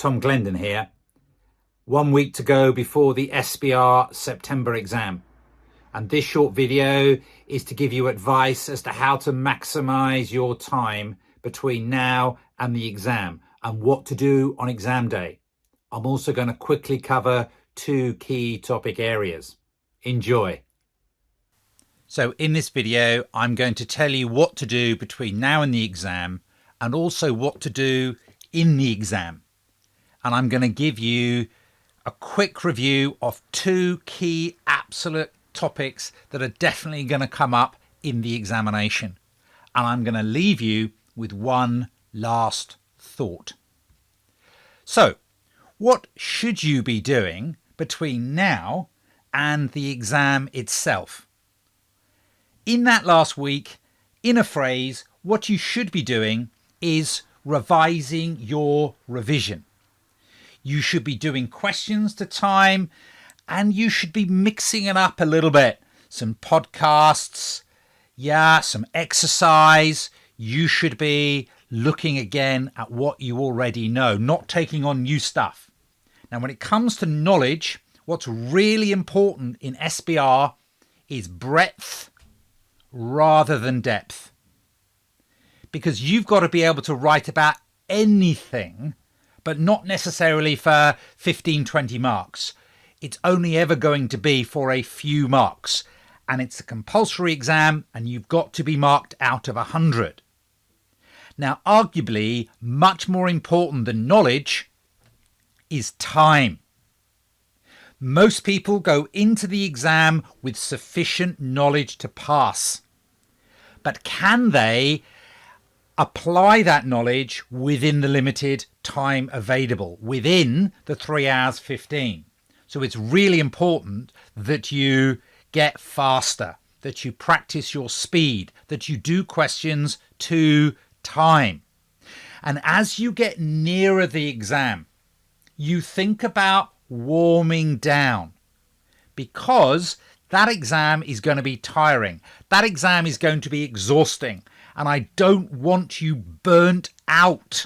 Tom Clendon here. 1 week to go before the SBR September exam. And this short video is to give you advice as to how to maximize your time between now and the exam and what to do on exam day. I'm also going to quickly cover 2 key topic areas. Enjoy. So in this video, I'm going to tell you what to do between now and the exam and also what to do in the exam. And I'm going to give you a quick review of 2 key absolute topics that are definitely going to come up in the examination. And I'm going to leave you with one last thought. So, what should you be doing between now and the exam itself? In that last week, in a phrase, what you should be doing is revising your revision. You should be doing questions to time and you should be mixing it up a little bit. Some podcasts, some exercise. You should be looking again at what you already know, not taking on new stuff. Now, when it comes to knowledge, what's really important in SBR is breadth rather than depth. Because you've got to be able to write about anything, but not necessarily for 15, 20 marks. It's only ever going to be for a few marks. And it's a compulsory exam and you've got to be marked out of 100. Now, arguably, much more important than knowledge is time. Most people go into the exam with sufficient knowledge to pass. But can they apply that knowledge within the limited time available, within the 3 hours 15? So it's really important that you get faster, that you practice your speed, that you do questions to time. And as you get nearer the exam, you think about warming down, because that exam is going to be tiring. That exam is going to be exhausting. And I don't want you burnt out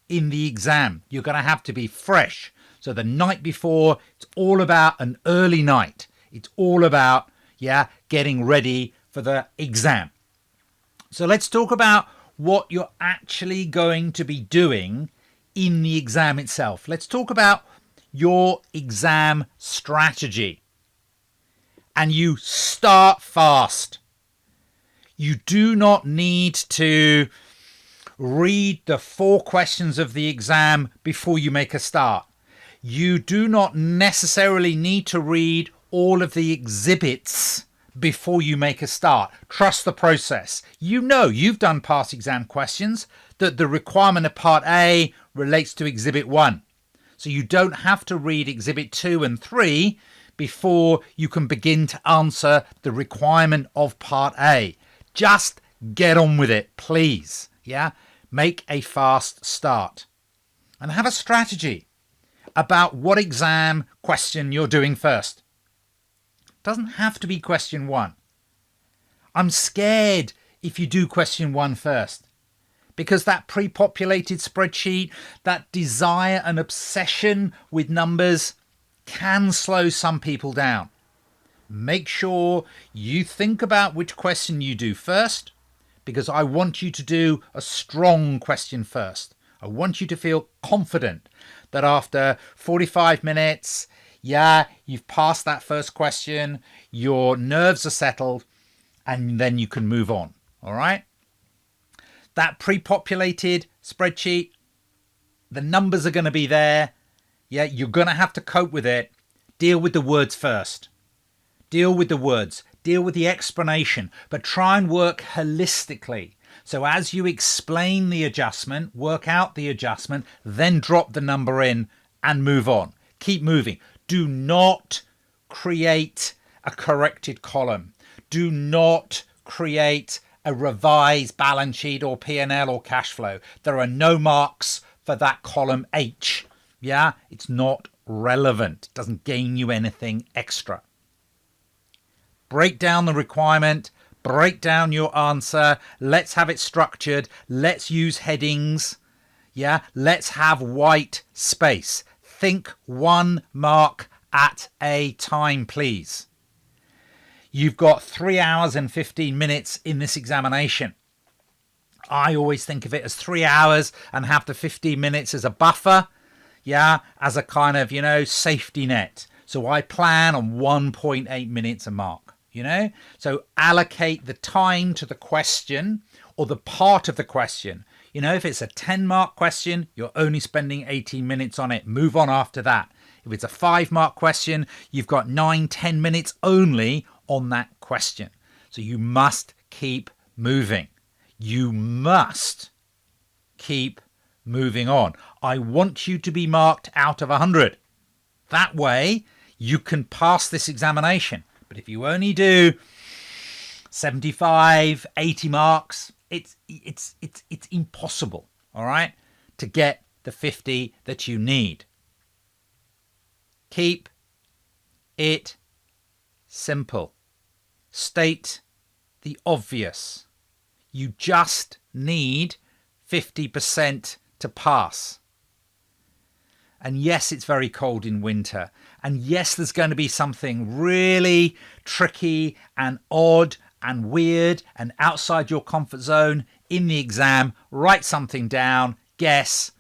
in the exam. You're going to have to be fresh. So the night before, it's all about an early night. It's all about, getting ready for the exam. So let's talk about what you're actually going to be doing in the exam itself. Let's talk about your exam strategy. And you start fast. You do not need to read the 4 questions of the exam before you make a start. You do not necessarily need to read all of the exhibits before you make a start. Trust the process. You know, you've done past exam questions that the requirement of Part A relates to Exhibit 1. So you don't have to read Exhibit 2 and 3 before you can begin to answer the requirement of Part A. Just get on with it, please. Make a fast start. And have a strategy about what exam question you're doing first. Doesn't have to be question 1. I'm scared if you do question 1 first, because that pre-populated spreadsheet, that desire and obsession with numbers can slow some people down. Make sure you think about which question you do first, because I want you to do a strong question first. I want you to feel confident that after 45 minutes, you've passed that first question, your nerves are settled, and then you can move on. All right? That pre-populated spreadsheet, the numbers are going to be there. You're going to have to cope with it. Deal with the words first. Deal with the words. Deal with the explanation. But try and work holistically. So as you explain the adjustment, work out the adjustment, then drop the number in and move on. Keep moving. Do not create a corrected column. Do not create a revised balance sheet or P&L or cash flow. There are no marks for that column H. It's not relevant. It doesn't gain you anything extra. Break down the requirement. Break down your answer. Let's have it structured. Let's use headings. Yeah, let's have white space. Think 1 mark at a time, please. You've got 3 hours and 15 minutes in this examination. I always think of it as 3 hours and have the 15 minutes as a buffer, yeah, as a kind of, safety net. So I plan on 1.8 minutes a mark, So allocate the time to the question or the part of the question. If it's a 10-mark question, you're only spending 18 minutes on it. Move on after that. If it's a 5-mark question, you've got 9-10 minutes only on that question. So you must keep moving. You must keep moving on. I want you to be marked out of 100. That way you can pass this examination. But if you only do 75, 80 marks, it's impossible, all right, to get the 50 that you need. Keep it simple. State the obvious. You just need 50% to pass. And yes, it's very cold in winter. And yes, there's going to be something really tricky and odd and weird and outside your comfort zone in the exam. Write something down, guess,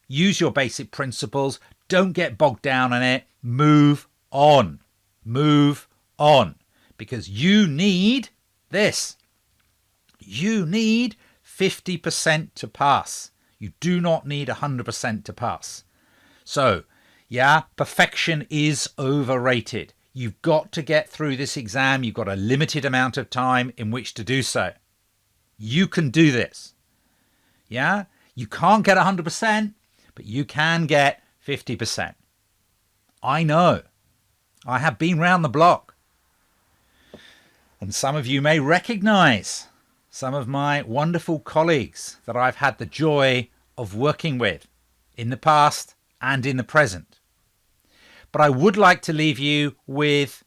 use your basic principles. Don't get bogged down in it. Move on. Move on. Because you need this. You need 50% to pass. You do not need 100% to pass. So, yeah, perfection is overrated. You've got to get through this exam. You've got a limited amount of time in which to do so. You can do this. Yeah, you can't get 100%, but you can get 50%. I know. I have been round the block. And some of you may recognize some of my wonderful colleagues that I've had the joy of working with in the past and in the present. But I would like to leave you with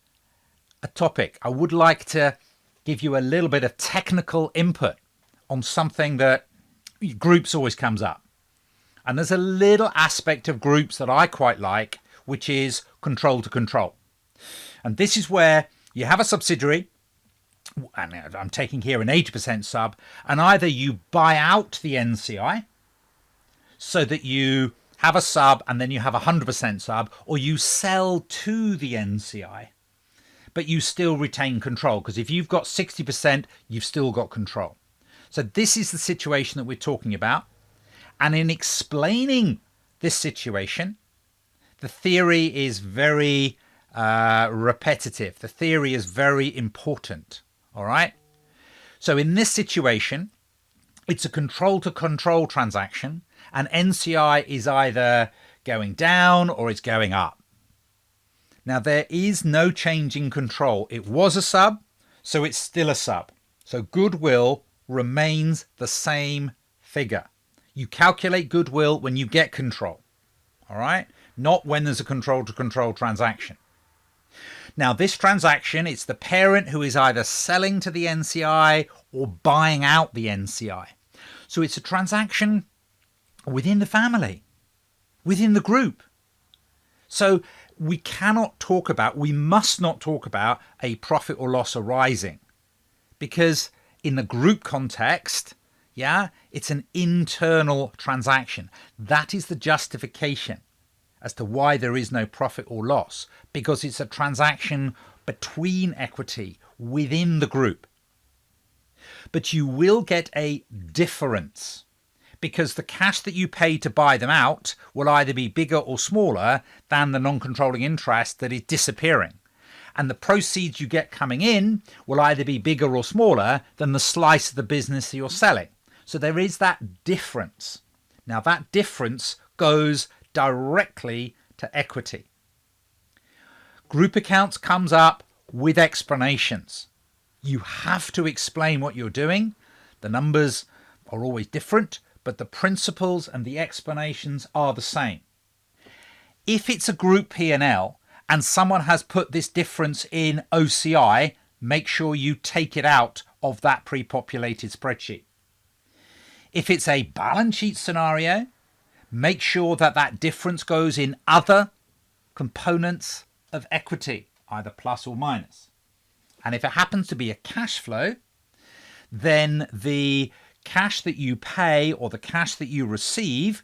a topic. I would like to give you a little bit of technical input on something that groups always comes up. And there's a little aspect of groups that I quite like, which is control to control. And this is where you have a subsidiary, and I'm taking here an 80% sub, and either you buy out the NCI so that you have a sub and then you have a 100% sub, or you sell to the NCI, but you still retain control, because if you've got 60%, you've still got control. So this is the situation that we're talking about. And in explaining this situation, the theory is very repetitive. The theory is very important. All right. So in this situation, it's a control to control transaction, and NCI is either going down or it's going up. Now, there is no change in control. It was a sub, so it's still a sub. So goodwill remains the same figure. You calculate goodwill when you get control. All right. Not when there's a control to control transaction. Now, this transaction, it's the parent who is either selling to the NCI or buying out the NCI. So it's a transaction within the family, within the group. So we must not talk about a profit or loss arising, because in the group context, yeah, it's an internal transaction. That is the justification as to why there is no profit or loss, because it's a transaction between equity within the group. But you will get a difference, because the cash that you pay to buy them out will either be bigger or smaller than the non-controlling interest that is disappearing. And the proceeds you get coming in will either be bigger or smaller than the slice of the business that you're selling. So there is that difference. Now, that difference goes directly to equity. Group accounts comes up with explanations. You have to explain what you're doing. The numbers are always different, but the principles and the explanations are the same. If it's a group P&L and someone has put this difference in OCI, make sure you take it out of that pre-populated spreadsheet. If it's a balance sheet scenario, Make sure that that difference goes in other components of equity, either plus or minus. And if it happens to be a cash flow, then the cash that you pay or the cash that you receive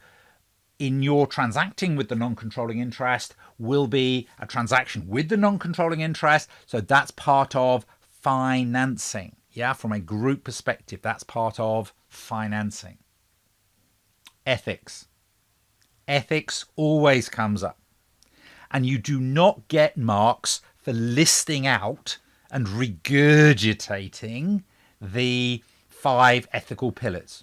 in your transacting with the non-controlling interest will be a transaction with the non-controlling interest. So that's part of financing. Yeah, from a group perspective, that's part of financing. Ethics. Ethics always comes up. And you do not get marks for listing out and regurgitating the 5 ethical pillars.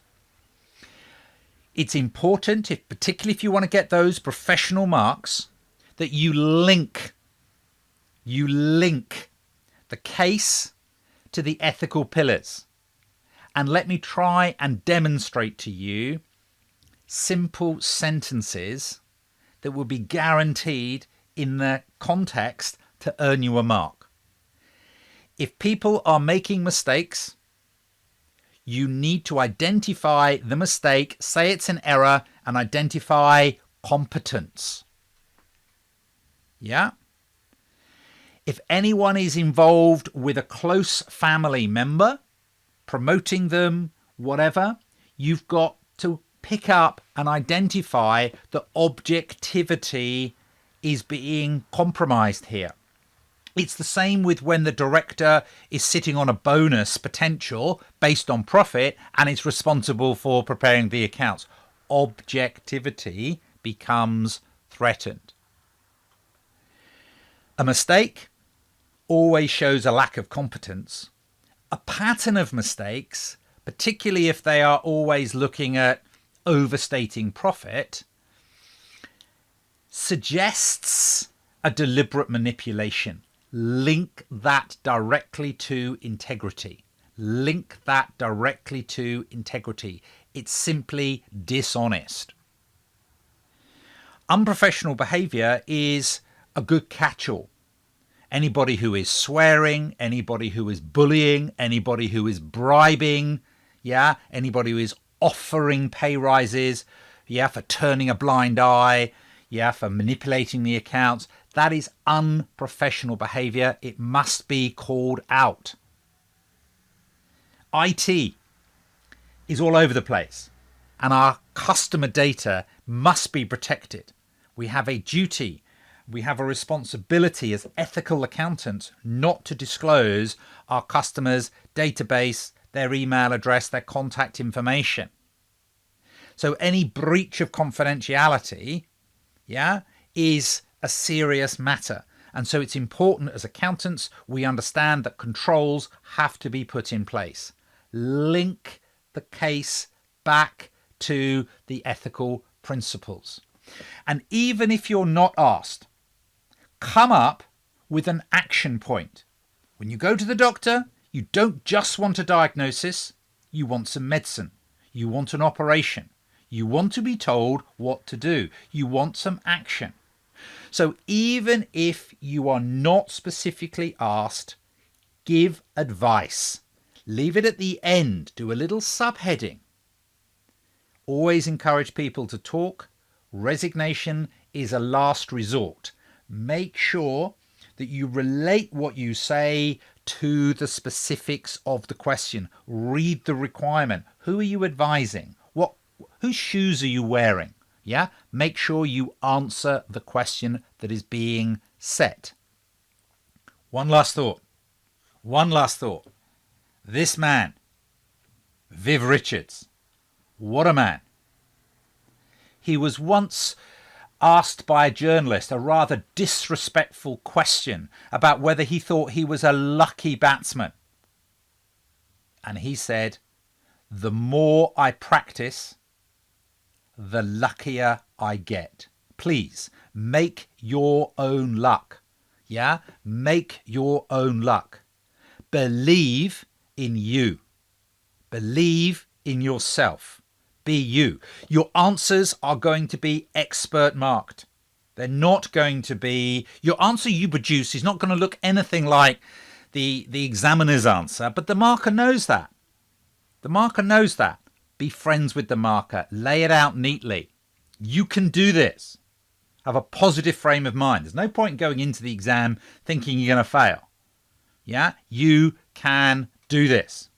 It's important, particularly if you want to get those professional marks, that you link the case to the ethical pillars. And let me try and demonstrate to you simple sentences that will be guaranteed in the context to earn you a mark. If people are making mistakes, you need to identify the mistake, say it's an error, and identify competence. Yeah? If anyone is involved with a close family member, promoting them, whatever, you've got to pick up and identify that objectivity is being compromised here. It's the same with when the director is sitting on a bonus potential based on profit and is responsible for preparing the accounts. Objectivity becomes threatened. A mistake always shows a lack of competence. A pattern of mistakes, particularly if they are always looking at overstating profit, suggests a deliberate manipulation. Link that directly to integrity. Link that directly to integrity. It's simply dishonest. Unprofessional behavior is a good catch-all. Anybody who is swearing, anybody who is bullying, anybody who is bribing, yeah, anybody who is offering pay rises, yeah, for turning a blind eye, yeah, for manipulating the accounts, that is unprofessional behavior. It must be called out. IT is all over the place, and our customer data must be protected. We have a duty, we have a responsibility as ethical accountants not to disclose our customers' database, their email address, their contact information. So any breach of confidentiality, yeah, is a serious matter. And so it's important as accountants we understand that controls have to be put in place. Link the case back to the ethical principles. And even if you're not asked, come up with an action point. When you go to the doctor, you don't just want a diagnosis, you want some medicine, you want an operation, you want to be told what to do, you want some action. So even if you are not specifically asked, give advice. Leave it at the end. Do a little subheading. Always encourage people to talk. Resignation is a last resort. Make sure that you relate what you say to the specifics of the question. Read the requirement. Who are you advising? Whose shoes are you wearing? Yeah, make sure you answer the question that is being set. One last thought. This man, Viv Richards, what a man. He was once asked by a journalist a rather disrespectful question about whether he thought he was a lucky batsman. And he said, the more I practice, the luckier I get. Please make your own luck. Yeah, make your own luck. Believe in you. Believe in yourself. Be you. Your answers are going to be expert marked. They're not going to be, your answer you produce is not going to look anything like the examiner's answer, but the marker knows that. The marker knows that. Be friends with the marker. Lay it out neatly. You can do this. Have a positive frame of mind. There's no point going into the exam thinking you're going to fail. Yeah, you can do this.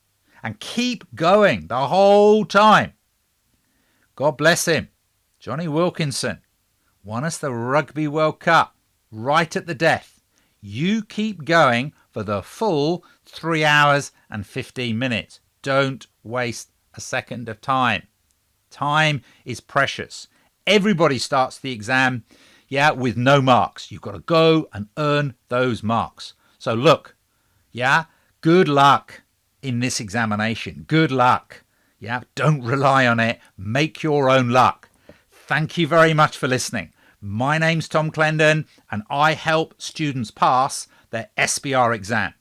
And keep going the whole time. God bless him. Johnny Wilkinson won us the Rugby World Cup right at the death. You keep going for the full 3 hours and 15 minutes. Don't waste a second of time. Time is precious. Everybody starts the exam, with no marks. You've got to go and earn those marks. So look, good luck in this examination. Good luck. Don't rely on it. Make your own luck. Thank you very much for listening. My name's Tom Clendon, and I help students pass their SBR exam.